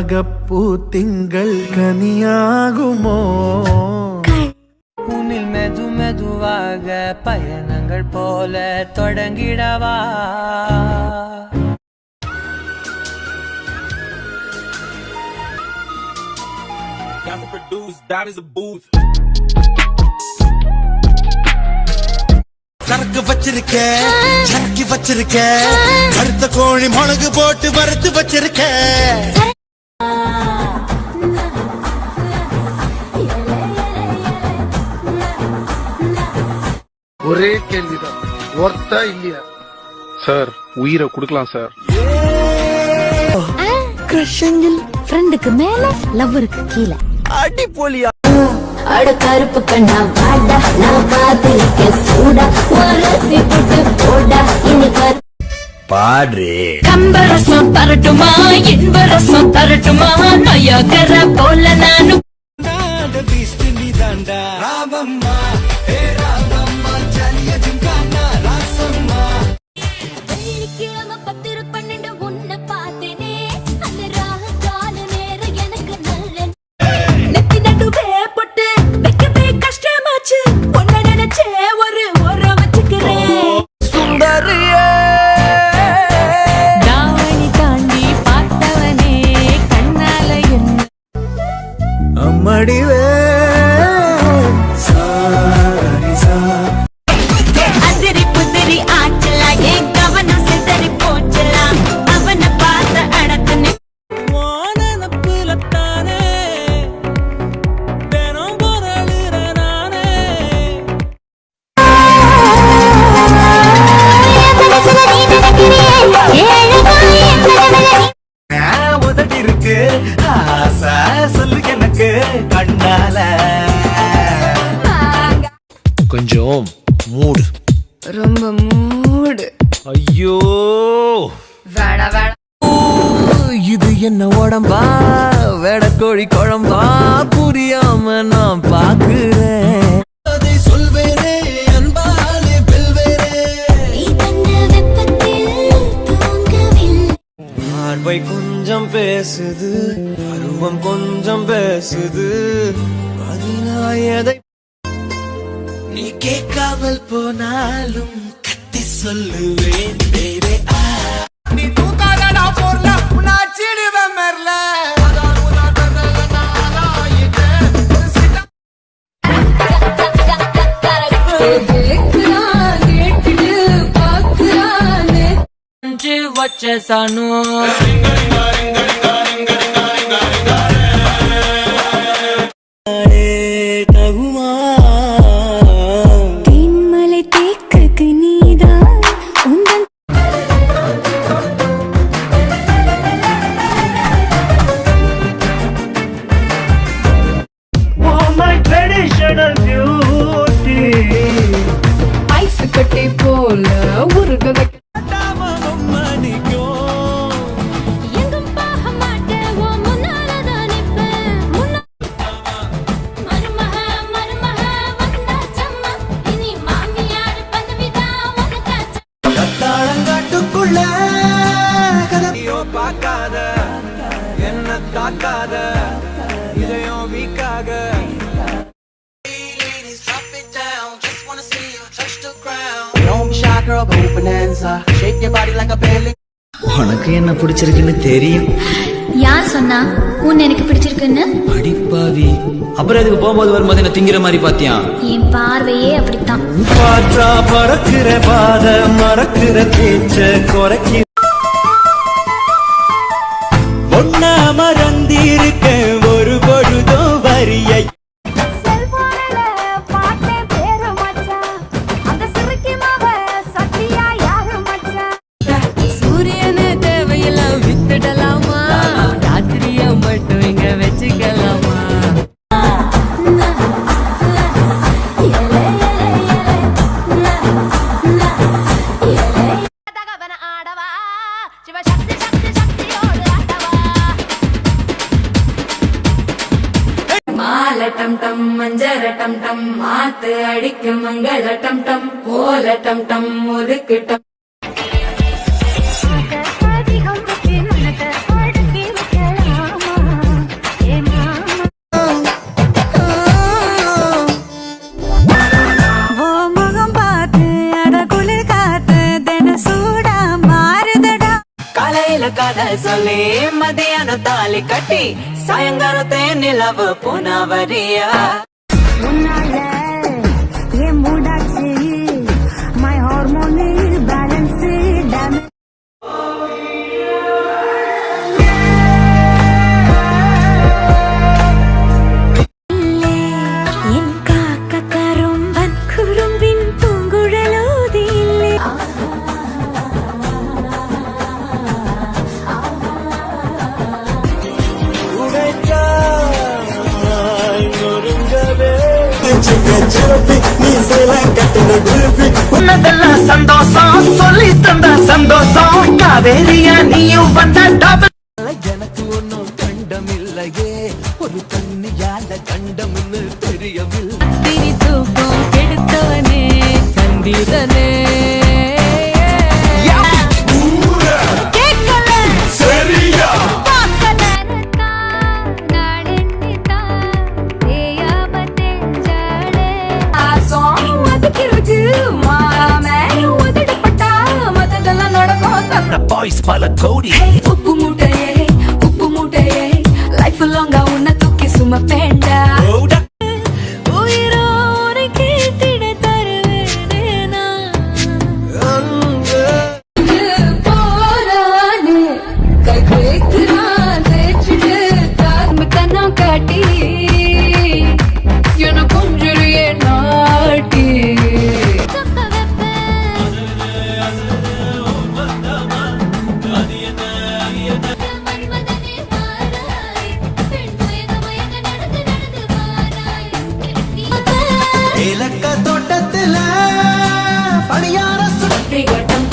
கார்த்திகை திங்கள் கனியாகுமோ உன்னில் மெது மெதுவாக பயணங்கள் போல தொடங்கிடவா சரக்கு வச்சிருக்க சரக்கு வச்சிருக்க கருத்த கோழி மிளகு போட்டு வறுத்து வச்சிருக்க ஒரே கேள்விதான் ஒர்த்தா இல்லையா சார் உயிரை கொடுக்கலாம் சார் கிரஷங்கில் ஃப்ரெண்டுக்கு மேல லவ்வருக்கு கீழே அடி போலியா அட கருப்பு கண்ணா வாடா நான் பாத்திருக்கேன் சூடா ஒரு போட்டு போடா இனி பாடு கம்பரசம் தரட்டுமா இன்பரசம் தரட்டுமா நயகர போல நானும் மடிவே அதிரி புதிரி ஆச்சலா ஏன் கவனம் சிதறி போச்சலாம் அவனை பார்த்த அடக்குன்னு வானப்புலத்தானே தினம் பொருளுற நானே உதட்டி இருக்கு ஆசை சொல்லு எனக்கு கண்ணால கொஞ்சம் மூடு ரொம்ப மூடு ஐயோ வேடா வேடா இது என்ன உடம்பா வெடக்கோழி குழம்பா புரியாம நான் பாக்குறேன் அதை சொல்வேனே அன்பாலே வெல்வேனே பார்வை கொஞ்சம் பேசுது அருவம் கொஞ்சம் பேசுது பதினாயதை நீ கேட்காமல் போனாலும் கத்தி சொல்லுவேன் baby. நீ தூக்காதடா போர்ல உன்னாச்சிடுவேன் மெர்ல வச்ச சானோ தென்மலை தேக்குக்கு நீதான் உந்தன் ஐஸ் கட்டி போல உருக எங்கும் போக மாட்டேன் உன் முன்னாலதான் நிப்பேன் மருமக மருமக வந்தாச்சம்மா இனி மாமியார் பதவிதான் உனக்காச்சு கத்தாழங்காட்டுக்குள்ள கதையோ பார்க்காத என்ன தாக்காத இதயம் வீக்காக உனக்கு என்ன பிடிச்சிருக்குன்னு தெரியும். யார் சொன்னா உன்னை எனக்கு பிடிச்சிருக்குன்னு? அடிப்பாவி, அப்புறம் அதுக்கு போகும்போது வரும்போது என்ன திங்கிற மாதிரி பாத்தியா? என் பார்வையே அப்படித்தான். பாற்றா பறக்கிற பாத மறக்கிற பேச்ச குறைக்கி ஒன்னா மறந்திருக்க ஒரு பொழுதும் வரியை சூரியனே தேவையெல்லாம் வித்துடலாமா ராத்திரிய மட்டும் இங்க வச்சுக்கலாமா மாலட்டம் டம் மஞ்சரட்டம் டம் மாத்து அடிக்க மங்களட்டம் டம் கோலட்டம் டம் ஒதுக்கிட்டம் காதல் சொல்லி மதியானம் தாலி கட்டி சாயங்காலத்தே நிலவு புனவரியா my hormonal balance damage. என் காக்க கரும்பன் குறும்பின் பூங்குழலோதில்லை உன்னதெல்லாம் சந்தோஷம் சொல்லி தந்த சந்தோஷம் காவேரியா நீயும் வந்த டபுள் எனக்கு ஒன்னும் கண்டமில்லையே ஒரு தண்ணியால கண்டம்னு தெரியவில்லை திரி தூக்கம் கெடுத்தவனே கண்டிதனே பாய்ஸ் பல கோடி உப்பு மூட்டையே லைஃப் லாங்கா உன்னை தூக்கி சுமப்பேண்டா உயிரோரை கேட்டிட தருவேனே நான் போரானே கை கேட்கிறான் தேய்ச்சிட்டு தார்ம கண்ணம் காட்டி என கொஞ்சுறியே நாட்டி இலக்க தோட்டத்துல பணியார சுற்றி கட்டம்